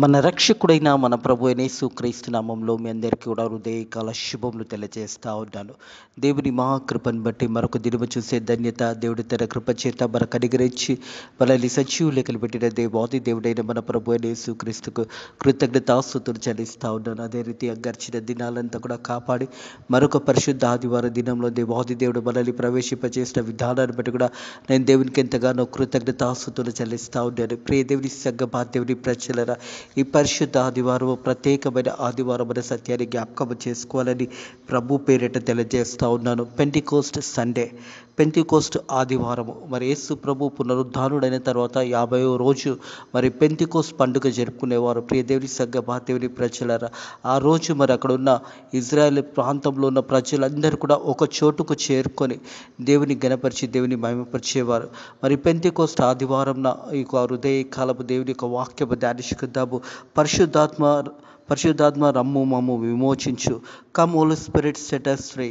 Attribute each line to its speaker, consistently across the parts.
Speaker 1: మన రక్షకుడైన మన ప్రభు అయిన యేసుక్రీస్తు నామంలో మీ అందరికీ కూడా హృదయకాల శుభములు తెలియజేస్తా ఉన్నాను. దేవుని మహాకృపను బట్టి మరొక దినము చూసే ధన్యత దేవుడి తన కృప చేత మనకు అనుగ్రహించి మనల్ని సజీవ లెక్కలు పెట్టిన దేవాది దేవుడైన మన ప్రభు అయిన యేసుక్రీస్తుకు కృతజ్ఞతాస్తుతులు చెల్లిస్తా ఉన్నాను. అదే రీతిగా గడిచిన దినాలంతా కూడా కాపాడి మరొక పరిశుద్ధ ఆదివారం దినంలో దేవాది దేవుడు మనల్ని ప్రవేశింపచేసిన విధానాన్ని బట్టి కూడా నేను దేవునికి ఎంతగానో కృతజ్ఞతాస్తుతులు చెల్లిస్తా ఉన్నాను. ప్రియ దేవుని సంగమా దేవుని ప్రజలరా, ఈ పరిశుద్ధ ఆదివారం ప్రత్యేకమైన ఆదివారం అనే సత్యాన్ని జ్ఞాపకం చేసుకోవాలని ప్రభు పేరిట తెలియజేస్తూ ఉన్నాను. పెంటికోస్ట్ సండే, పెంతికోస్ట్ ఆదివారము. మరి యేసు ప్రభు పునరుద్ధానుడైన తర్వాత 50వ రోజు మరి పెంతికోస్ట్ పండుగ జరుపుకునేవారు. ప్రియ దేవుని సంగమా దేవుని ప్రజలరా, ఆ రోజు మరి అక్కడ ఉన్న ఇజ్రాయెల్ ప్రాంతంలో ఉన్న ప్రజలందరూ కూడా ఒక చోటుకు చేరుకొని దేవుని గణపరిచి దేవుని మహిమపరిచేవారు. మరి పెంతికోస్ట్ ఆదివారంన ఈ హృదయ కాలపు దేవుని యొక్క వాక్యము ధ్యానించుకుందాము. పరిశుద్ధాత్మ రమ్ము మమ్ము విమోచించు. Come holy spirit set us free.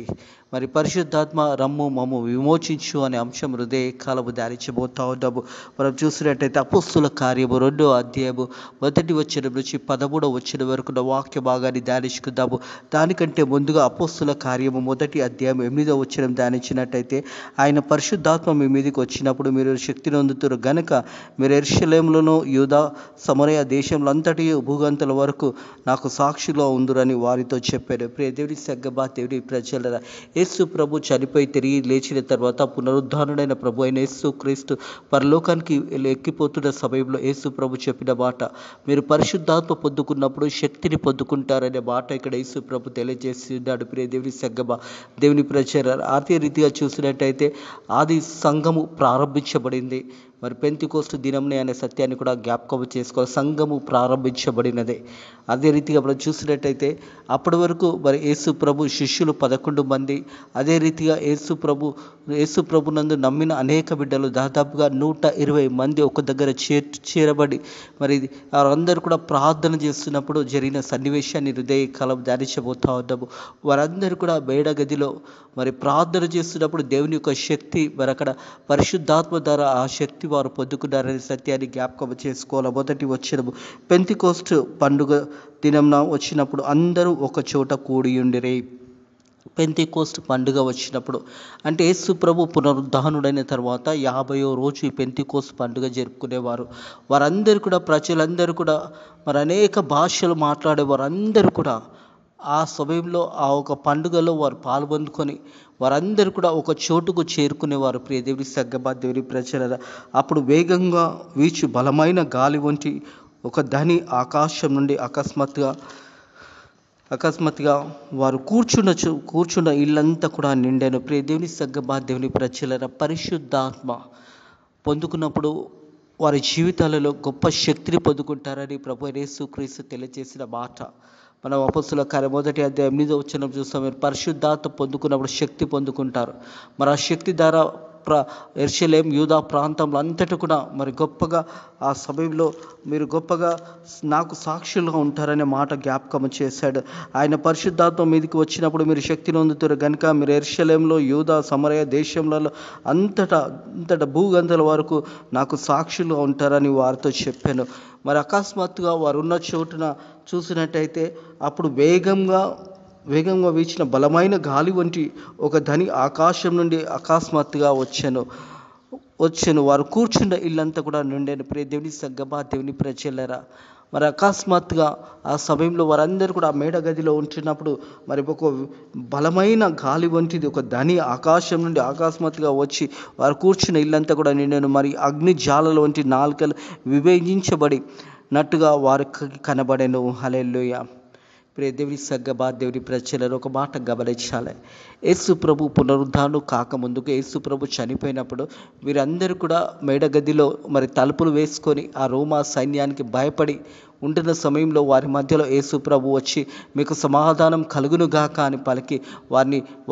Speaker 1: మరి పరిశుద్ధాత్మ రమ్ము మమ్ము విమోచించు అనే అంశం హృదయ కాలము ధ్యానించబోతా ఉన్నాము. మనం చూసినట్టయితే అపోస్తుల కార్యము 2వ అధ్యాయము 1వ వచనం నుంచి 13వ వచనం వరకు వాక్య భాగాన్ని ధ్యానించుకుందాము. దానికంటే ముందుగా అపోస్తుల కార్యము 1వ అధ్యాయం 8వ వచనం ధ్యానించినట్టయితే, ఆయన పరిశుద్ధాత్మ మీ మీదకి వచ్చినప్పుడు మీరు శక్తిని పొందుతారు గనుక మీరు యెరూషలేములోను యూదా సమరయ దేశంలో అంతటి భూగంతుల వరకు నాకు సాక్షిలో ఉందురని వారితో చెప్పారు. ప్రియ దేవుని సంగమా దేవుని ప్రజలరా, యేసు ప్రభు చనిపోయి తిరిగి లేచిన తర్వాత పునరుద్ధానుడైన ప్రభు అయిన యేసు క్రీస్తు పరలోకానికి ఎక్కిపోతున్న సమయంలో యేసు ప్రభు చెప్పిన మాట, మీరు పరిశుద్ధాత్మ పొందుకున్నప్పుడు శక్తిని పొందుకుంటారనే మాట ఇక్కడ యేసు ప్రభు తెలియజేసి ఉన్నాడు. ప్రియ దేవుని సంగమా దేవుని ప్రజలరా, అదే రీతిగా చూసినట్టయితే ఆది సంఘము ప్రారంభించబడింది. మరి పెంతికోస్తు దినంనే అనే సత్యాన్ని కూడా జ్ఞాపకం చేసుకోవాలి. సంఘము ప్రారంభించబడినదే. అదే రీతిగా మనం చూసినట్టయితే అప్పటి వరకు మరి యేసు ప్రభు శిష్యులు 11 మంది. అదే రీతిగా యేసు ప్రభు నందు నమ్మిన అనేక బిడ్డలు దాదాపుగా 120 మంది ఒక దగ్గర చేరబడి మరి వారందరూ కూడా ప్రార్థన చేస్తున్నప్పుడు జరిగిన సన్నివేశాన్ని హృదయ కాలం ధ్యానించబోతా ఉన్నాము. వారందరూ కూడా మేడ గదిలో మరి ప్రార్థన చేస్తున్నప్పుడు దేవుని యొక్క శక్తి మరి అక్కడ పరిశుద్ధాత్మ ద్వారా ఆ శక్తి వారు పొందుకున్నారనే సత్యాన్ని జ్ఞాపకం చేసుకోవాలి. మొదటి వచనము, పెంతికోస్తు పండుగ దినంన వచ్చినప్పుడు అందరూ ఒక చోట కూడి ఉండిరి. పెంతికోస్తు పండుగ వచ్చినప్పుడు అంటే యేసు ప్రభు పునరుద్ధానుడైన తర్వాత 50వ రోజు ఈ పెంతికోస్తు పండుగ జరుపుకునేవారు. వారందరూ కూడా ప్రజలందరూ కూడా మరి అనేక భాషలు మాట్లాడే వారందరూ కూడా ఆ సమయంలో ఆ ఒక పండుగలో వారు పాల్గొనుకొని వారందరూ కూడా ఒక చోటుకు చేరుకునేవారు. ప్రియ దేవుని సంగమా దేవుని ప్రజలరా, అప్పుడు వేగంగా వీచు బలమైన గాలి వంటి ఒక ధ్వని ఆకాశం నుండి అకస్మాత్తుగా వారు కూర్చున్న ఇల్లంతా కూడా నిండాను. ప్రియ దేవుని సంగమా దేవుని ప్రజలరా, పరిశుద్ధాత్మ పొందుకున్నప్పుడు వారి జీవితాలలో గొప్ప శక్తిని పొందుకుంటారని ప్రభు యేసుక్రీస్తు తెలియజేసిన మాట మనం అపోస్తుల కార్యం 1వ అధ్యాయం 8వ వచనం చూస్తాం. మీరు పరిశుద్ధాత్మ పొందుకున్నప్పుడు శక్తి పొందుకుంటారు. మరి ఆ శక్తి ద్వారా యెరూషలేం యూదా ప్రాంతంలో అంతటా కూడా మరి గొప్పగా ఆ సమయంలో మీరు గొప్పగా నాకు సాక్షులుగా ఉంటారనే మాట జ్ఞాపకం చేశాడు. ఆయన పరిశుద్ధాత్మ మీదకి వచ్చినప్పుడు మీరు శక్తిని పొందుతారు కనుక మీరు యెరూషలేంలో యూదా సమరయ దేశంలో అంతటా భూగంతుల వరకు నాకు సాక్షులుగా ఉంటారని వారితో చెప్పాను. మరి అకస్మాత్తుగా వారు ఉన్న చోటున చూసినట్టయితే అప్పుడు వేగంగా వీచిన బలమైన గాలి వంటి ఒక ధ్వని ఆకాశం నుండి అకస్మాత్తుగా వచ్చాను. వారు కూర్చున్న ఇల్లంతా కూడా నిండాను. ప్రియ దేవుని సంగమా దేవుని ప్రజలరా, మరి అకస్మాత్తుగా ఆ సమయంలో వారందరూ కూడా మేడ గదిలో ఉంటున్నప్పుడు మరి ఒక బలమైన గాలి వంటిది ఒక ధ్వని ఆకాశం నుండి అకస్మాత్తుగా వచ్చి వారు కూర్చున్న ఇల్లంతా కూడా నిండాను. మరి అగ్ని జ్వాలల వంటి నాలుకలు విభజించబడి నట్టుగా వారికి కనబడెను. హల్లెలూయా. ప్రియ దేవుని సంగమా దేవుని ప్రజలను ఒక మాట గమనించాలి. యేసు ప్రభు పునరుద్ధానం కాకముందుకు యేసు ప్రభు చనిపోయినప్పుడు వీరందరూ కూడా మేడగదిలో మరి తలుపులు వేసుకొని ఆ రోమా సైన్యానికి భయపడి ఉంటున్న సమయంలో వారి మధ్యలో యేసు ప్రభు వచ్చి మీకు సమాధానం కలుగునుగాక అని పలికి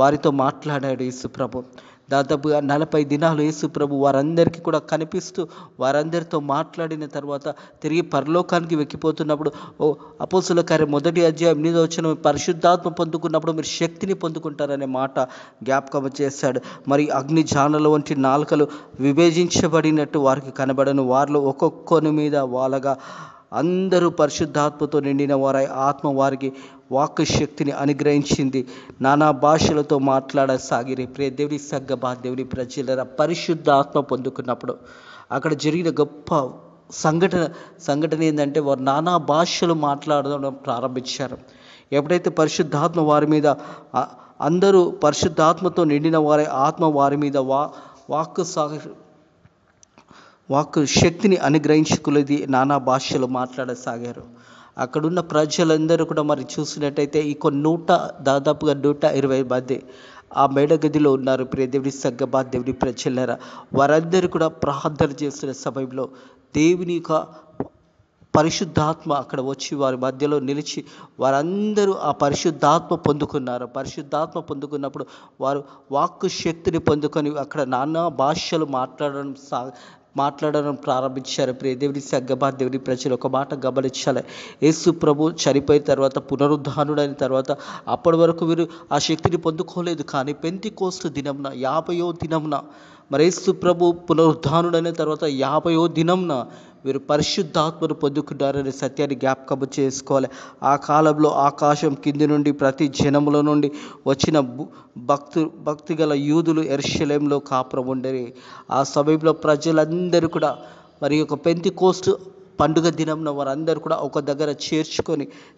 Speaker 1: వారితో మాట్లాడాడు. యేసు ప్రభు దాదాపుగా 40 దినాలు యేసు ప్రభు వారందరికీ కూడా కనిపిస్తూ వారందరితో మాట్లాడిన తర్వాత తిరిగి పరలోకానికి వెక్కిపోతున్నప్పుడు అపోస్తుల కార్యం 1వ అధ్యాయం 8వ వచనం, పరిశుద్ధాత్మ పొందుకున్నప్పుడు మీరు శక్తిని పొందుకుంటారనే మాట జ్ఞాపకం చేశాడు. మరి అగ్ని జ్వాలల వంటి నాలుకలు విభజించబడినట్టు వారికి కనబడను. వారిలో ఒక్కొక్కని మీద వాళ్ళగా అందరూ పరిశుద్ధాత్మతో నిండిన వారై ఆత్మ వారికి వాక్కు శక్తిని అనుగ్రహించింది. నానా భాషలతో మాట్లాడసాగిరి. దేవుని సగ్గబా దేవుని ప్రజల పరిశుద్ధాత్మ పొందుకున్నప్పుడు అక్కడ జరిగిన గొప్ప సంఘటన ఏంటంటే వారు నానా భాషలు మాట్లాడడం ప్రారంభించారు. ఎప్పుడైతే పరిశుద్ధాత్మ వారి మీద అందరూ పరిశుద్ధాత్మతో నిండిన వారి ఆత్మ వారి మీద వాక్కు శక్తిని అనుగ్రహించుకునేది నానా భాషలు మాట్లాడసాగారు. అక్కడున్న ప్రజలందరూ కూడా మరి చూసినట్టయితే దాదాపుగా 120 మంది ఆ మేడగదిలో ఉన్నారు. దేవుని సగ్గబా దేవుని ప్రజలారా, వారందరూ కూడా ప్రార్థన చేస్తున్న సమయంలో దేవుని యొక్క పరిశుద్ధాత్మ అక్కడ వచ్చి వారి మధ్యలో నిలిచి వారందరూ ఆ పరిశుద్ధాత్మ పొందుకున్నారు. పరిశుద్ధాత్మ పొందుకున్నప్పుడు వారు వాక్కు శక్తిని పొందుకొని అక్కడ నానా భాషలు మాట్లాడడం ప్రారంభించారు. దేవుని సగ్గబా దేవుని ప్రజలు ఒక మాట గమనించాలి. యేసు ప్రభు చనిపోయిన తర్వాత పునరుద్ధానుడైన తర్వాత అప్పటి వరకు వీరు ఆ శక్తిని పొందుకోలేదు. కానీ పెంతెకోస్తు దినంన 50వ దినంన మరి యేసు ప్రభు పునరుద్ధానుడైన తర్వాత 50వ దినంన వీరు పరిశుద్ధాత్మను పొందుకున్నారనే సత్యాన్ని జ్ఞాపకం చేసుకోవాలి. ఆ కాలంలో ఆకాశం కింది నుండి ప్రతి జనముల నుండి వచ్చిన భక్తి గల యూదులు యెరూషలేములో కాపురం ఉండేది. ఆ సమయంలో ప్రజలందరూ కూడా మరి ఒక పెంతెకోస్తు పండుగ దినంన వారందరూ కూడా ఒక దగ్గర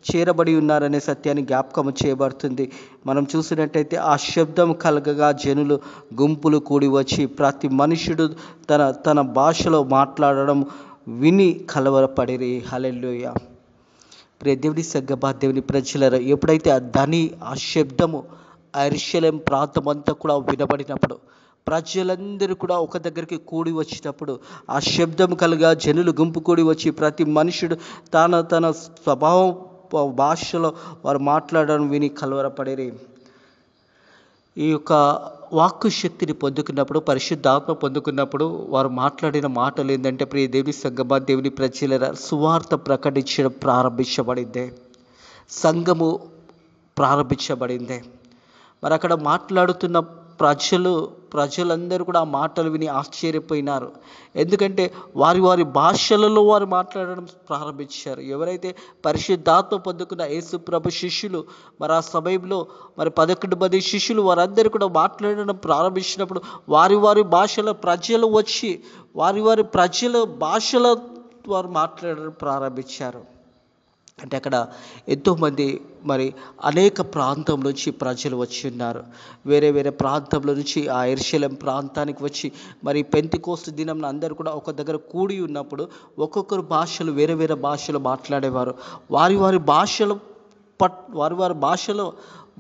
Speaker 1: చేరబడి ఉన్నారనే సత్యాన్ని జ్ఞాపకం చేయబడుతుంది. మనం చూసినట్టయితే ఆ శబ్దం కలగగా జనులు గుంపులు కూడి వచ్చి ప్రతి మనుషుడు తన భాషలో మాట్లాడడం విని కలవరపడిరి. హల్లెలూయా. దేవుని సగ్గబా దేవుని ప్రజలారా, ఎప్పుడైతే ఆ శబ్దము ఆ యెరూషలేము ప్రాంతం అంతా కూడా వినబడినప్పుడు ప్రజలందరూ కూడా ఒక దగ్గరికి కూడి వచ్చినప్పుడు ఆ శబ్దం కలగా జనులు గుంపు కూడి వచ్చి ప్రతి మనుషుడు తన స్వభావం భాషలో వారు మాట్లాడడం విని కలవరపడిరి. ఈ యొక్క వాక్కు శక్తిని పొందుకున్నప్పుడు పరిశుద్ధాత్మ పొందుకున్నప్పుడు వారు మాట్లాడిన మాటలు ఏంటంటే దేవుని సగ్గబా దేవుని ప్రజల సువార్త ప్రకటించడం ప్రారంభించబడింది. సంఘము ప్రారంభించబడింది. మరి అక్కడ మాట్లాడుతున్న ప్రజలందరూ కూడా ఆ మాటలు విని ఆశ్చర్యపోయినారు. ఎందుకంటే వారి భాషలలో వారు మాట్లాడడం ప్రారంభించారు. ఎవరైతే పరిశుద్ధాత్మ పొందుకున్న యేసు ప్రభు శిష్యులు మరి ఆ సమయంలో మరి 11 మంది శిష్యులు వారందరూ కూడా మాట్లాడడం ప్రారంభించినప్పుడు వారి భాషల ప్రజలు వచ్చి వారి ప్రజల భాషలో వారు మాట్లాడడం ప్రారంభించారు. అంటే అక్కడ ఎంతోమంది మరి అనేక ప్రాంతం నుంచి ప్రజలు వచ్చి ఉన్నారు. వేరే ప్రాంతంలో నుంచి ఆ యెరూషలేము ప్రాంతానికి వచ్చి మరి పెంతెకోస్తు దినంన అందరూ కూడా ఒక దగ్గర కూడి ఉన్నప్పుడు ఒక్కొక్కరు భాషలు వేరే భాషలు మాట్లాడేవారు. వారి భాషలో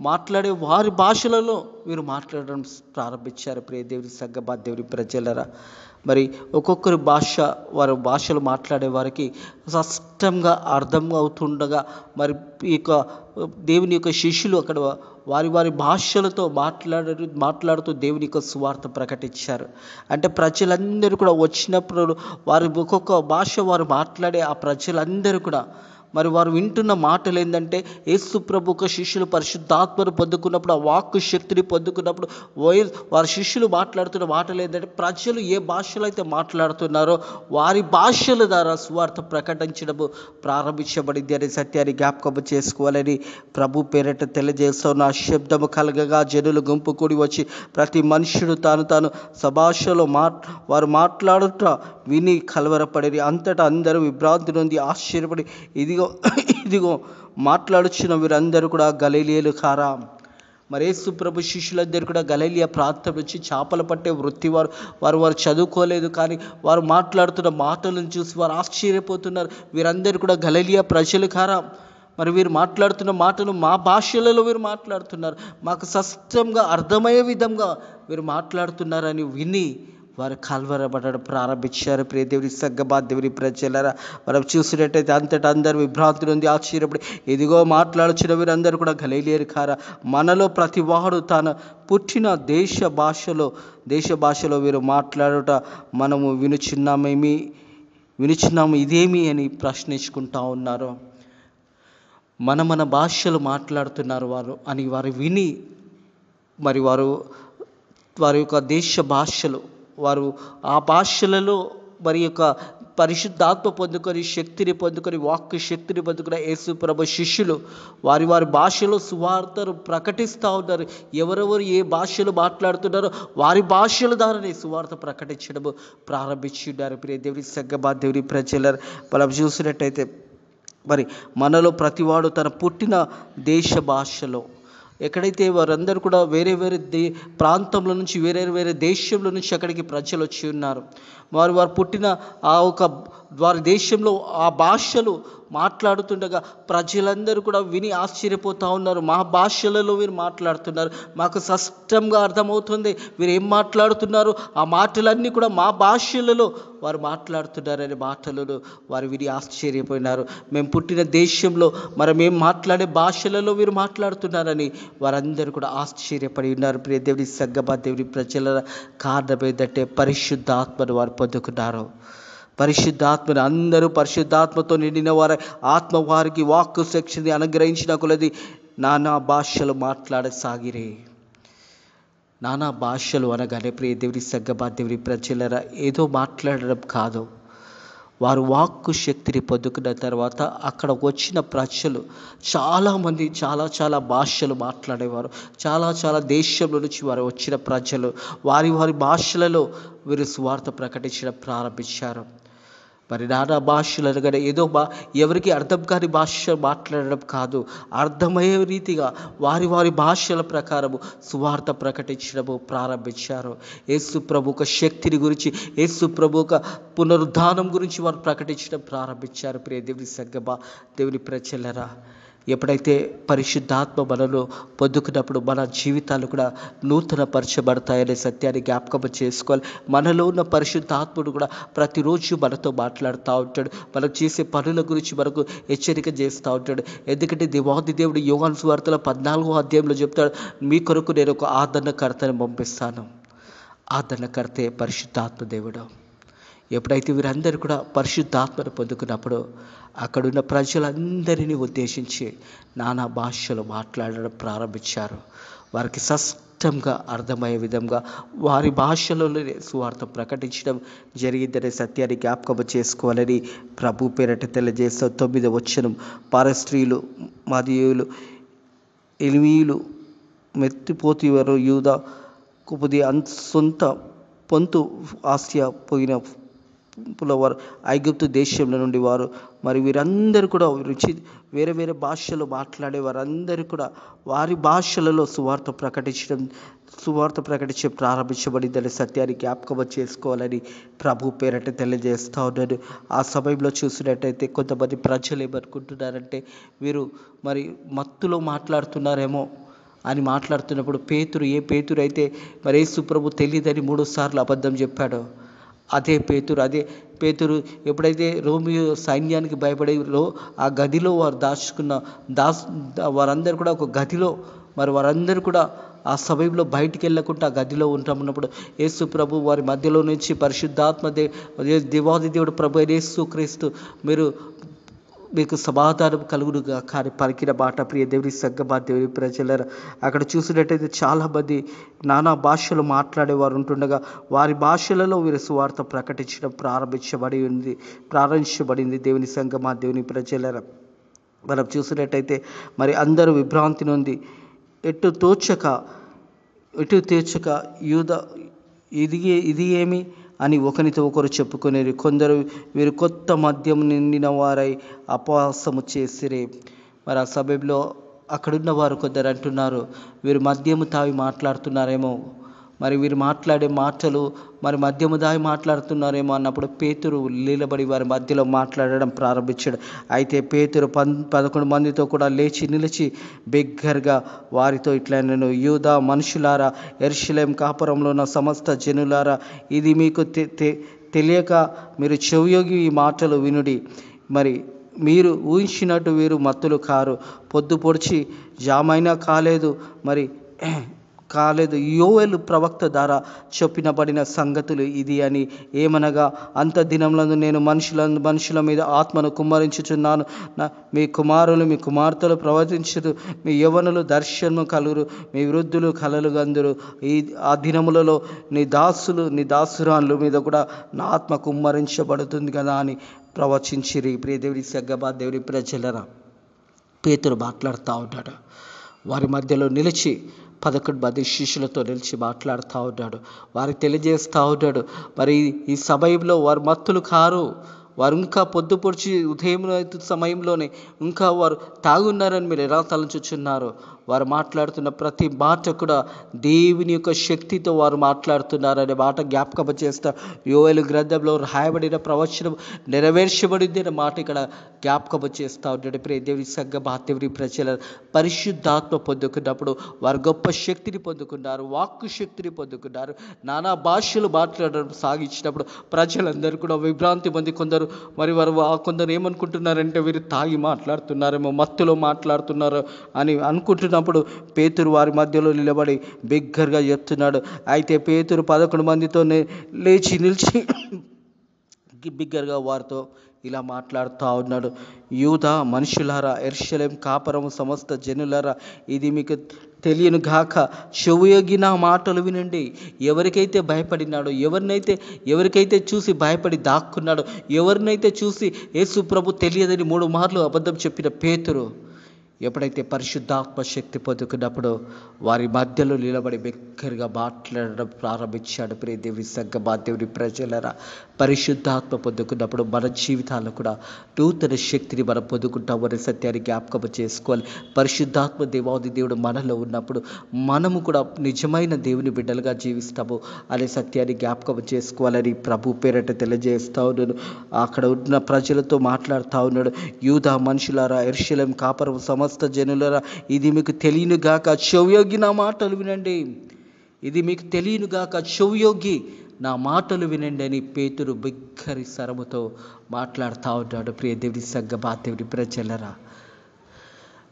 Speaker 1: మాట్లాడే వారి భాషలలో వీరు మాట్లాడడం ప్రారంభించారు. దేవుని సగ్గబా దేవుని ప్రజలరా, మరి ఒక్కొక్కరి వారి భాషలు మాట్లాడే వారికి స్పష్టంగా అర్థం అవుతుండగా మరి ఈ యొక్క దేవుని యొక్క శిష్యులు అక్కడ వారి భాషలతో మాట్లాడుతూ దేవుని యొక్క సువార్త ప్రకటించారు. అంటే ప్రజలందరూ కూడా వచ్చినప్పుడు వారి ఒక్కొక్క భాష వారు మాట్లాడే ఆ ప్రజలందరూ కూడా మరి వారు వింటున్న మాటలు ఏంటంటే యేసు ప్రభుకు శిష్యులు పరిశుద్ధాత్మను పొందుకున్నప్పుడు ఆ వాక్కు శక్తిని పొందుకున్నప్పుడు వారి శిష్యులు మాట్లాడుతున్న మాటలు ఏంటంటే ప్రజలు ఏ భాషలో అయితే మాట్లాడుతున్నారో వారి భాషల ద్వారా సువార్త ప్రకటించడము ప్రారంభించబడింది అనే సత్యాన్ని జ్ఞాపకం చేసుకోవాలని ప్రభు పేరిట తెలియజేస్తున్న. ఆ శబ్దము కలగగా జనులు గుంపు కూడి వచ్చి ప్రతి మనుషుడు తాను సభాషలో వారు మాట్లాడుట విని కలవరపడి అంతటా అందరూ విభ్రాంతి నొంది ఆశ్చర్యపడి ఇదిగో మాట్లాడుచున్న వీరందరూ కూడా గలిలయీయులు కారా. మరి యేసు ప్రభు శిష్యులందరూ కూడా గలిలయ ప్రాంతం నుంచి చేపలు పట్టే వృత్తి వారు చదువుకోలేదు. కానీ వారు మాట్లాడుతున్న మాటలను చూసి వారు ఆశ్చర్యపోతున్నారు. వీరందరూ కూడా గలిలయ ప్రజలు కారా. మరి వీరు మాట్లాడుతున్న మాటలు మా భాషలలో వీరు మాట్లాడుతున్నారు, మాకు స్పష్టంగా అర్థమయ్యే విధంగా వీరు మాట్లాడుతున్నారని విని వారు కలవరపడడం ప్రారంభించారు. దేవుని సగ్గబా దేవుని ప్రజలరా, మనం చూసినట్టయితే అంతటా అందరూ విభ్రాంతి నుండి ఆశ్చర్యపడి ఇదిగో మాట్లాడుచున్న వీరందరూ కూడా గలిలయీయులు కారా. మనలో ప్రతి వాడు తన పుట్టిన దేశ భాషలో వీరు మాట్లాడుట మనము వినుచున్నాము ఇదేమి అని ప్రశ్నించుకుంటా ఉన్నారు. మన భాషలు మాట్లాడుతున్నారు వారు విని మరి వారి యొక్క దేశ భాషలు వారు ఆ భాషలలో మరి యొక్క పరిశుద్ధాత్మ పొందుకొని శక్తిని పొందుకొని వాక్కు శక్తిని పొందుకున్న యేసు ప్రభు శిష్యులు వారి వారి భాషలో సువార్తను ప్రకటిస్తూ ఉన్నారు. ఎవరెవరు ఏ భాషలు మాట్లాడుతున్నారో వారి భాషల ద్వారానే సువార్త ప్రకటించడము ప్రారంభించి ఉన్నారు. ప్రియ దేవుని సంగమా, దేవుని ప్రజల మనం చూసినట్టయితే మరి మనలో ప్రతివాడు తన పుట్టిన దేశ భాషలో, ఎక్కడైతే వారందరూ కూడా వేరే వేరే ప్రాంతంలో నుంచి వేరే వేరే దేశంలో నుంచి అక్కడికి ప్రజలు వచ్చి ఉన్నారు. వారు పుట్టిన వారి దేశంలో ఆ భాషలు మాట్లాడుతుండగా ప్రజలందరూ కూడా విని ఆశ్చర్యపోతూ ఉన్నారు. మా భాషలలో వీరు మాట్లాడుతున్నారు, మాకు స్పష్టంగా అర్థమవుతుంది వీరు ఏం మాట్లాడుతున్నారు, ఆ మాటలన్నీ కూడా మా భాషలలో వారు మాట్లాడుతున్నారనే మాటలను వారు విని ఆశ్చర్యపోయినారు. మేము పుట్టిన దేశంలో మరి మేము మాట్లాడే భాషలలో వీరు మాట్లాడుతున్నారని వారందరూ కూడా ఆశ్చర్యపడి ఉన్నారు. ప్రియ దేవుని సంగమా, దేవుని ప్రజల కారణం ఏంటంటే పరిశుద్ధాత్మను వారు పొందుకున్నారు. పరిశుద్ధాత్మని అందరూ పరిశుద్ధాత్మతో నిండిన వారు ఆత్మ వారికి వాక్కు శక్తిని అనుగ్రహించిన కొలది నానా భాషలు మాట్లాడసాగిరే. నానా భాషలు అనగానే ప్రియ దేవుని సంగమా, దేవుని ప్రజలరా ఏదో మాట్లాడడం కాదు, వారు వాక్కు శక్తిని పొందుకున్న తర్వాత అక్కడ వచ్చిన ప్రజలు చాలామంది చాలా భాషలు మాట్లాడేవారు. చాలా దేశంలో నుంచి వారు వచ్చిన ప్రజలు వారి వారి భాషలలో వీరు సువార్త ప్రకటించడం ప్రారంభించారు. మరి నానా భాషలు అనగానే ఏదో ఎవరికి అర్థం కాని భాష మాట్లాడడం కాదు, అర్థమయ్యే రీతిగా వారి వారి భాషల ప్రకారము సువార్త ప్రకటించడము ప్రారంభించారు. యేసు ప్రభు ఒక శక్తిని గురించి, యేసు ప్రభు ఒక పునరుద్ధానం గురించి వారు ప్రకటించడం ప్రారంభించారు. ప్రియ దేవుని సంగమా, దేవుని ప్రజలరా, ఎప్పుడైతే పరిశుద్ధాత్మ మనలో పొందుకున్నప్పుడు మన జీవితాలు కూడా నూతన పరచబడతాయనే సత్యాన్ని జ్ఞాపకం చేసుకోవాలి. మనలో ఉన్న పరిశుద్ధాత్ముడు కూడా ప్రతిరోజు మనతో మాట్లాడుతూ ఉంటాడు, మనం చేసే పనుల గురించి మనకు హెచ్చరిక చేస్తూ ఉంటాడు. ఎందుకంటే దేవాది దేవుడు యోహాను సువార్తలో 14వ అధ్యాయంలో చెప్తాడు, మీ కొరకు నేను ఒక ఆదరణకర్తను పంపిస్తాను. ఆదరణకర్తే పరిశుద్ధాత్మ దేవుడు. ఎప్పుడైతే వీరందరూ కూడా పరిశుద్ధాత్మను పొందుకున్నప్పుడు అక్కడున్న ప్రజలందరినీ ఉద్దేశించి నానా భాషలు మాట్లాడడం ప్రారంభించారు. వారికి స్పష్టంగా అర్థమయ్యే విధంగా వారి భాషలోనే సువార్త ప్రకటించడం జరిగిందనే సత్యాన్ని జ్ఞాపకం చేసుకోవాలని ప్రభు పేరట తెలియజేస్తూ 9వ వచనం, పారస్త్రీలు, మదీయులు, ఎలిమీయులు, మెత్తిపోతీవారు, యూదా, కుపుది, సొంత పొంతు, ఆసియా పోయిన వారు, ఐగుప్తు దేశంలో నుండి వారు, మరి వీరందరూ కూడా వేరే వేరే భాషలు మాట్లాడే వారందరూ కూడా వారి భాషలలో సువార్త ప్రకటించే ప్రారంభించబడిందనే సత్యాన్ని జ్ఞాపకం చేసుకోవాలని ప్రభు పేరట తెలియజేస్తూ ఉన్నాను. ఆ సమయంలో చూసినట్టయితే కొంతమంది ప్రజలు ఏమనుకుంటున్నారంటే వీరు మరి మత్తులో మాట్లాడుతున్నారేమో అని మాట్లాడుతున్నప్పుడు పేతురు అయితే మరి యేసు ప్రభు తెలియదని 3 సార్లు అబద్ధం చెప్పాడు. అదే పేతురు ఎప్పుడైతే రోమియో సైన్యానికి భయపడే ఆ గదిలో వారు వారందరూ కూడా ఒక గదిలో, మరి వారందరూ కూడా ఆ సమయంలో బయటికి వెళ్ళకుండా ఆ గదిలో ఉంటామన్నప్పుడు యేసు ప్రభు వారి మధ్యలో నుంచి పరిశుద్ధాత్మ దేవాది దేవుడు ప్రభు యేసు క్రీస్తు మీకు సమాధానం కలుగునుగా కానీ పలికిన మాట. ప్రియ దేవుని సంగమా, దేవుని ప్రజలరా, అక్కడ చూసినట్టయితే చాలామంది నానా భాషలు మాట్లాడేవారు ఉంటుండగా వారి భాషలలో వీరు సువార్త ప్రకటించడం ప్రారంభించబడింది. దేవుని సంగమా, దేవుని ప్రజలరా, మనం చూసినట్టయితే మరి అందరూ విభ్రాంతి నొంది ఎటు తేచక యూదా ఇది ఏమి అని ఒకరితో ఒకరు చెప్పుకునేది. కొందరు వీరు కొత్త మద్యం నిండిన వారై అపహాసము చేసిరే. మరి ఆ సమయంలో అక్కడున్న వారు కొందరు అంటున్నారు, వీరు మద్యము తావి మాట్లాడుతున్నారేమో, మరి వీరు మాట్లాడే మాటలు మరి మద్యము దాయి మాట్లాడుతున్నారేమో అన్నప్పుడు పేతురు నిలబడి వారి మధ్యలో మాట్లాడడం ప్రారంభించాడు. అయితే పేతురు 11 మందితో కూడా నిలిచి బిగ్గరగా వారితో ఇట్లా నేను, యూదా మనుషులారా, యెరూషలేము కాపురంలో ఉన్న సమస్త జనులారా, ఇది మీకు తెలియక మీరు చెవియొగ్గి ఈ మాటలు వినుడి. మరి మీరు ఊహించినట్టు వీరు మత్తులు కారు, పొద్దు పొడిచి జామైనా కాలేదు, మరి కాలేదు. యోవేలు ప్రవక్త ద్వారా చెప్పినబడిన సంగతులు ఇది అని, ఏమనగా అంత దినములందు నేను మనుషుల మీద ఆత్మను కుమ్మరించుచున్నాను. మీ కుమారులు మీ కుమార్తెలు ప్రవర్తించురు, మీ యవ్వనులు దర్శనము కలుగురు, మీ వృద్ధులు కలలు గందురు. ఆ దినములలో నీ దాసురాళ్ళు మీద కూడా నా ఆత్మ కుమ్మరించబడుతుంది కదా అని ప్రవచించిరి. ప్రియ దేవుడి సగ్గబా దేవుడి ప్రజలరా, పేతురు మాట్లాడుతూ ఉన్నాడు. వారి మధ్యలో నిలిచి 11 మంది శిష్యులతో నిలిచి మాట్లాడుతూ ఉన్నాడు. వారికి తెలియజేస్తూ ఉన్నాడు, మరి ఈ సమయంలో వారు మత్తులు కారు, వారు ఇంకా పొద్దుపొడిచి ఉదయం సమయంలోనే ఇంకా వారు తాగున్నారని మీరు ఎలా తలంచుచున్నారు? వారు మాట్లాడుతున్న ప్రతి మాట కూడా దేవుని యొక్క శక్తితో వారు మాట్లాడుతున్నారనే మాట జ్ఞాపకం చేస్తా. యోవేలు గ్రంథంలో రాయబడిన ప్రవచనం నెరవేర్చబడింది అనే మాట ఇక్కడ జ్ఞాపకం చేస్తూ ఉన్నాడు. ప్రియ దేవుని సంఘమా, దేవుని ప్రజల పరిశుద్ధాత్మ పొందుకున్నప్పుడు వారు గొప్ప శక్తిని పొందుకున్నారు, వాక్కు శక్తిని పొందుకున్నారు. నానా భాషలు మాట్లాడడం సాగించినప్పుడు ప్రజలందరూ కూడా విభ్రాంతి పొంది కొందరు ఏమనుకుంటున్నారంటే వీరు తాగి మాట్లాడుతున్నారేమో, మత్తులో మాట్లాడుతున్నారు అని అనుకుంటున్నప్పుడు పేతురు వారి మధ్యలో నిలబడి బిగ్గరగా చెప్తున్నాడు. అయితే పేతురు 11 మందితో నిలిచి బిగ్గరగా వారితో ఇలా మాట్లాడుతూ ఉన్నాడు. యూదా మనుషులారా, యెరూషలేము కాపురము సమస్త జనులారా, ఇది మీకు తెలియను గాక చెవియొగ్గి నా మాటలు వినండి. ఎవరికైతే భయపడినాడో, ఎవరికైతే చూసి భయపడి దాక్కున్నాడో, ఎవరినైతే చూసి యేసు ప్రభు తెలియదని 3 మార్లు అబద్ధం చెప్పిన పేతురు ఎప్పుడైతే పరిశుద్ధాత్మ శక్తి పొందుకున్నప్పుడు వారి మధ్యలో నిలబడి బిగ్గరగా మాట్లాడడం ప్రారంభించాడు. ప్రియ దేవుని సంఘమా, దేవుని ప్రజలరా, పరిశుద్ధాత్మ పొందుకున్నప్పుడు మన జీవితాల్లో కూడా నూతన శక్తిని మనం పొందుకుంటామనే సత్యాన్ని జ్ఞాపకం చేసుకోవాలి. పరిశుద్ధాత్మ దేవాది దేవుడు మనలో ఉన్నప్పుడు మనము కూడా నిజమైన దేవుని బిడ్డలుగా జీవిస్తాము అనే సత్యాన్ని జ్ఞాపకం చేసుకోవాలని ప్రభు పేరట తెలియజేస్తా ఉన్నాడు. అక్కడ ఉన్న ప్రజలతో మాట్లాడుతూ ఉన్నాడు. యూదా మనుషులారా, యెరూషలేము కాపురము సమస్త జనులారా, ఇది మీకు తెలియను గాక చెవియొగ్గి నా మాటలు వినండి. ఇది మీకు తెలియను గాక చెవియొగ్గి నా మాటలు వినండి అని పేతురు బిగ్గరి స్వరముతో మాట్లాడుతూ ఉన్నాడు. ప్రియ దేవుని సంఘమా, దేవుని ప్రజలరా,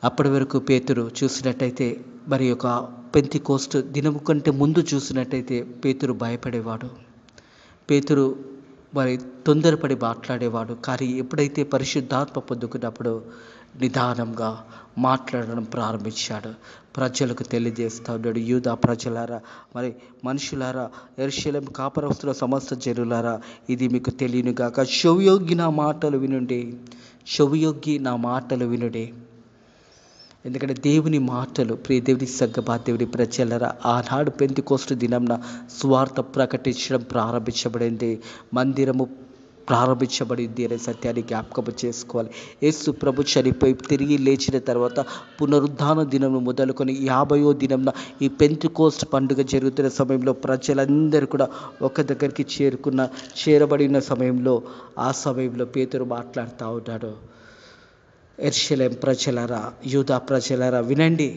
Speaker 1: అప్పటి వరకు పేతురు చూసినట్టయితే, మరి ఒక పెంతెకోస్తు దినము కంటే ముందు చూసినట్టయితే పేతురు భయపడేవాడు, పేతురు మరి తొందరపడి మాట్లాడేవాడు. కానీ ఎప్పుడైతే పరిశుద్ధాత్మ పొందుకున్నప్పుడు నిదానంగా మాట్లాడడం ప్రారంభించాడు. ప్రజలకు తెలియజేస్తూ ఉన్నాడు. యూదా ప్రజలారా, మరి మనుషులారా, యెరూషలేము కాపురస్తుల సమస్త జనులారా, ఇది మీకు తెలియను గాక చెవియొగ్గి నా మాటలు వినుండి. చెవియొగ్గి నా మాటలు వినుడి. ఎందుకంటే దేవుని మాటలు, ప్రియ దేవుని సంఘమా, దేవుని ప్రజలరా, ఆనాడు పెంతెకోస్తు దినంన సువార్త ప్రకటించడం ప్రారంభించబడింది, మందిరము ప్రారంభించబడింది అనే సత్యాన్ని జ్ఞాపకం చేసుకోవాలి. యేసు ప్రభు చనిపోయి తిరిగి లేచిన తర్వాత పునరుద్ధాన దినం మొదలుకొని 50వ దినంన ఈ పెంతెకోస్తు పండుగ జరుగుతున్న సమయంలో ప్రజలందరూ కూడా ఒక దగ్గరికి చేరబడిన సమయంలో, ఆ సమయంలో పేతురు మాట్లాడుతూ ఉన్నాడు. యెరూషలేము ప్రజలారా, యూదా ప్రజలారా వినండి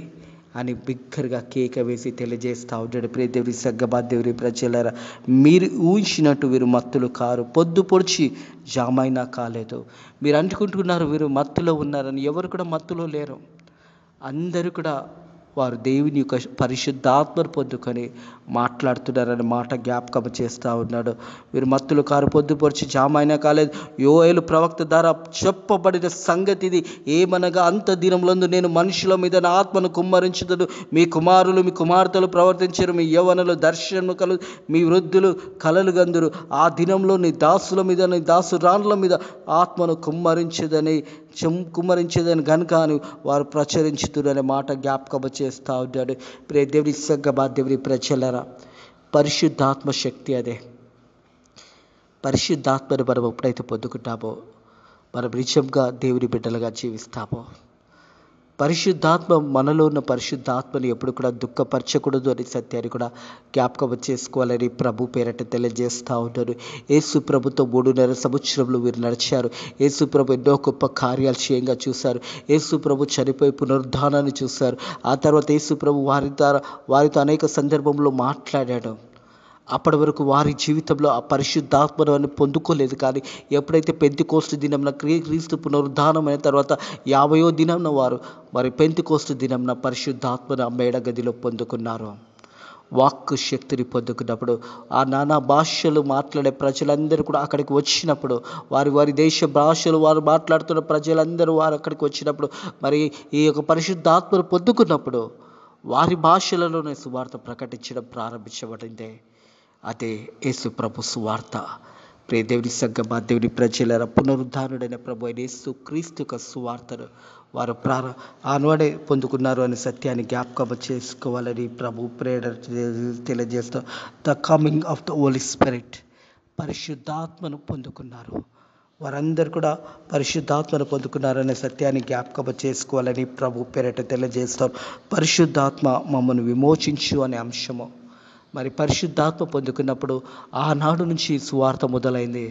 Speaker 1: అని బిగ్గరగా కేక వేసి తెలియజేస్తూ ఉంటాడు. ప్రియ దేవుని సంఘమా, దేవుని ప్రజలారా, మీరు ఊహించినట్టు వీరు మత్తులు కారు, పొద్దు పొడిచి జామైనా కాలేదు. మీరు అనుకుంటున్నారు వీరు మత్తులో ఉన్నారని. ఎవరు కూడా మత్తులో లేరు. అందరూ కూడా వారు దేవుని యొక్క పరిశుద్ధాత్మను పొందుకొని మాట్లాడుతున్నారని మాట జ్ఞాపకం చేస్తూ ఉన్నాడు. వీరు మత్తులు కారు, పొద్దుపొడిచి జామైనా కాలేదు. యోయేలు ప్రవక్త ద్వారా చెప్పబడిన సంగతి ఇది, ఏమనగా అంత దినములందు నేను మనుషుల మీద నా ఆత్మను కుమ్మరించుదును, మీ కుమారులు మీ కుమార్తెలు ప్రవర్తించరు, మీ యవ్వనులు దర్శనము కలు, మీ వృద్ధులు కలలు గందురు. ఆ దినంలో నీ దాసుల మీద నీ దాసురాండ్ల మీద ఆత్మను కుమ్మరించదని కనుక అని వారు ప్రచురించుతురు అనే మాట జ్ఞాపకం చేస్తూ ఉంటాడు. ప్రియ దేవుని సంఘమా, దేవుని ప్రజలరా, పరిశుద్ధాత్మ శక్తి అదే. పరిశుద్ధాత్మను మనం ఎప్పుడైతే పొందుకుంటామో మనం నిజంగా దేవుని బిడ్డలుగా జీవిస్తామో. పరిశుద్ధాత్మ, మనలో ఉన్న పరిశుద్ధాత్మని ఎప్పుడు కూడా దుఃఖపరచకూడదు అనే సత్యాన్ని కూడా జ్ఞాపకం చేసుకోవాలని ప్రభు పేరట తెలియజేస్తూ ఉంటారు. యేసు ప్రభుతో 3.5 సంవత్సరంలో వీరు నడిచారు. యేసు ప్రభు ఎన్నో గొప్ప కార్యాలు చేయంగా చూశారు. యేసు ప్రభు చనిపోయి పునరుద్ధానాన్ని చూశారు. ఆ తర్వాత యేసు ప్రభు వారితో అనేక సందర్భంలో మాట్లాడాడు. అప్పటి వరకు వారి జీవితంలో ఆ పరిశుద్ధాత్మను పొందుకోలేదు. కానీ ఎప్పుడైతే పెంతెకోస్తు దినంన క్రీస్తు పునరుద్ధానం అయిన తర్వాత 50వ దినంన వారు మరి పెంతెకోస్తు దినంన పరిశుద్ధాత్మను ఆ మేడ గదిలో పొందుకున్నారు. వాక్కు శక్తిని పొందుకున్నప్పుడు ఆ నానా భాషలు మాట్లాడే ప్రజలందరూ కూడా అక్కడికి వచ్చినప్పుడు వారి వారి దేశ భాషలు వారు మాట్లాడుతున్న ప్రజలందరూ వారు అక్కడికి వచ్చినప్పుడు మరి ఈ యొక్క పరిశుద్ధాత్మను పొందుకున్నప్పుడు వారి భాషలలోనే సువార్త ప్రకటించడం ప్రారంభించబడింది. అదే యేసు ప్రభు సువార్త. ప్రియ దేవుని సంగమా, దేవుని ప్రజల పునరుద్ధానుడైన ప్రభు అయిన యేసు క్రీస్తు యొక్క సువార్తను వారు ఆనాడే పొందుకున్నారు అనే సత్యాన్ని జ్ఞాపకం చేసుకోవాలని ప్రభు ప్రేరణ తెలియజేస్తూ the coming of the Holy Spirit, పరిశుద్ధాత్మను పొందుకున్నారు. వారందరూ కూడా పరిశుద్ధాత్మను పొందుకున్నారనే సత్యాన్ని జ్ఞాపకం చేసుకోవాలని ప్రభు పేరిట తెలియజేస్తారు. పరిశుద్ధాత్మ మమ్మల్ని విమోచించు అనే అంశము. మరి పరిశుద్ధాత్మ పొందుకున్నప్పుడు ఆనాడు నుంచి సువార్త మొదలైంది.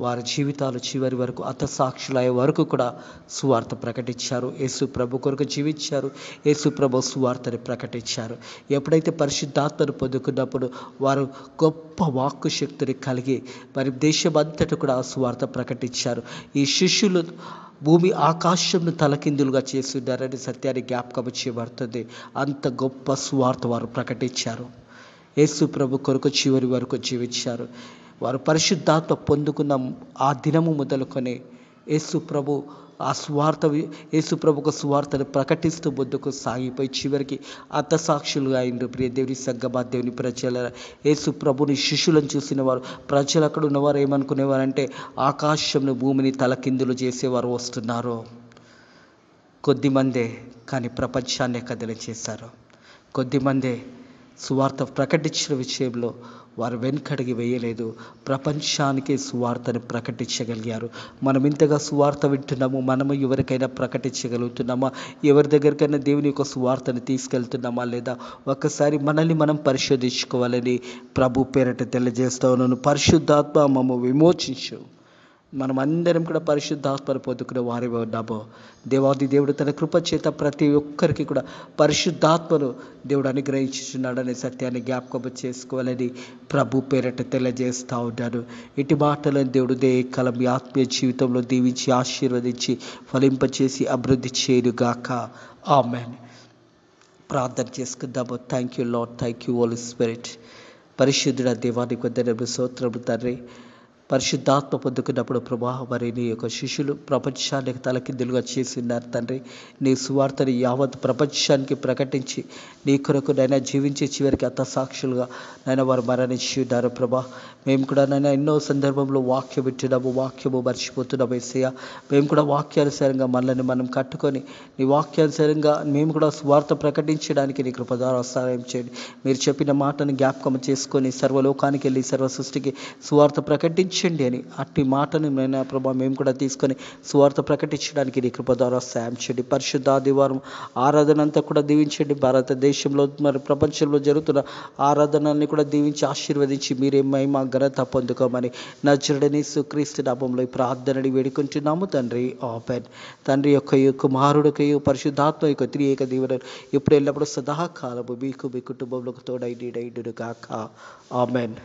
Speaker 1: వారి జీవితాలు చివరి వరకు హతసాక్షులయ్యే వరకు కూడా సువార్త ప్రకటించారు. యేసు ప్రభు కొరకు జీవించారు. యేసు ప్రభు సువార్తని ప్రకటించారు. ఎప్పుడైతే పరిశుద్ధాత్మను పొందుకున్నప్పుడు వారు గొప్ప వాక్కు శక్తిని కలిగి మరి దేశమంతటా కూడా సువార్త ప్రకటించారు. ఈ శిష్యులు భూమి ఆకాశంను తలకిందులుగా చేస్తున్నారని సత్యాన్ని జ్ఞాపకం చేయబడుతుంది. అంత గొప్ప సువార్త వారు ప్రకటించారు. యేసు ప్రభు కొరకు చివరి వరకు జీవించారు. వారు పరిశుద్ధాత్మ పొందుకున్న ఆ దినము మొదలుకొని యేసు ప్రభు యేసు ప్రభుకు సువార్తను ప్రకటిస్తూ ముందుకు సాగిపోయి చివరికి హతసాక్షులుగా అయిండ్రు. ప్రియ దేవుని సంగమా, దేవుని ప్రజల యేసు ప్రభుని శిష్యులను చూసిన వారు ప్రజలు అక్కడ ఉన్నవారు ఏమనుకునేవారంటే ఆకాశంను భూమిని తలకిందులు చేసేవారు వస్తున్నారు. కొద్దిమందే కానీ ప్రపంచాన్ని కదిలించేశారు. కొద్దిమందే సువార్త ప్రకటించిన విషయంలో వారు వెనుకడిగి వేయలేదు. ప్రపంచానికి సువార్తను ప్రకటించగలిగారు. మనం ఇంతగా సువార్త వింటున్నాము, మనము ఎవరికైనా ప్రకటించగలుగుతున్నామా? ఎవరి దగ్గరికైనా దేవుని యొక్క సువార్తను తీసుకెళ్తున్నామా లేదా? ఒక్కసారి మనల్ని మనం పరిశోధించుకోవాలని ప్రభు పేరట తెలియజేస్తా ఉన్నాను. పరిశుద్ధాత్మ మమ్మ విమోచించు. మనం అందరం కూడా పరిశుద్ధాత్మను పొందుకునే వారి ఉన్నాము. దేవాది దేవుడు తన కృప చేత ప్రతి ఒక్కరికి కూడా పరిశుద్ధాత్మను దేవుడు అనుగ్రహించుచున్నాడనే సత్యాన్ని జ్ఞాపకం చేసుకోవాలని ప్రభు పేరట తెలియజేస్తూ ఉన్నాను. ఇటు మాటలను దేవుడు కాలం మీ ఆత్మీయ జీవితంలో దీవించి ఆశీర్వదించి ఫలింపచేసి అభివృద్ధి చేయుగాక. ఆమేన్. ప్రార్థన చేసుకుందాము. Thank you Lord, thank you Holy Spirit. పరిశుద్ధుడ దేవానికి వందనములు, స్తోత్రములు తండ్రి. పరిశుద్ధాత్మ పొందుకున్నప్పుడు ప్రభా మరి నీ యొక్క శిష్యులు ప్రపంచానికి తలకిందులుగా చేస్తున్నారు తండ్రి. నీ సువార్తని యావత్ ప్రపంచానికి ప్రకటించి నీ కొరకు నైనా జీవించి చివరికి హతసాక్షులుగా నైనా వారు మరణించి ఉన్నారు ప్రభా. మేము కూడా నైనా ఎన్నో సందర్భంలో వాక్యం వింటున్నాము, వాక్యము మర్చిపోతున్నాము యేసయ్య. మేము కూడా వాక్యానుసారంగా మనల్ని మనం కట్టుకొని నీ వాక్యానుసారంగా మేము కూడా సువార్త ప్రకటించడానికి నీ కృప ద్వారా సహాయం చేయండి. మీరు చెప్పిన మాటను జ్ఞాపకం చేసుకొని సర్వలోకానికి వెళ్ళి సర్వ సృష్టికి సువార్త ప్రకటించండి అని అట్టి మాటను నైనా ప్రభా మేము కూడా తీసుకొని సువార్త ప్రకటించడానికి నీ కృప ద్వారా సాయం చేయండి. పరిశుద్ధ ఆదివారం ఆరాధన అంతా కూడా దీవించండి. భారతదేశంలో మరి ప్రపంచంలో జరుగుతున్న ఆరాధనల్ని కూడా దీవించి ఆశీర్వదించి మీరే మహిమ ఘనత పొందుకోమని నజరుడైన యేసుక్రీస్తు నామములో ఈ ప్రార్థనని వేడుకుంటున్నాము తండ్రి. ఆమేన్. తండ్రి యొక్క కుమారుడికి పరిశుద్ధాత్మ యొక్క త్రియేక దీవెనలు ఇప్పుడు ఎల్లప్పుడూ సదాకాలము మీకు మీ కుటుంబంలో తోడై నీడైండును గాక. ఆమేన్.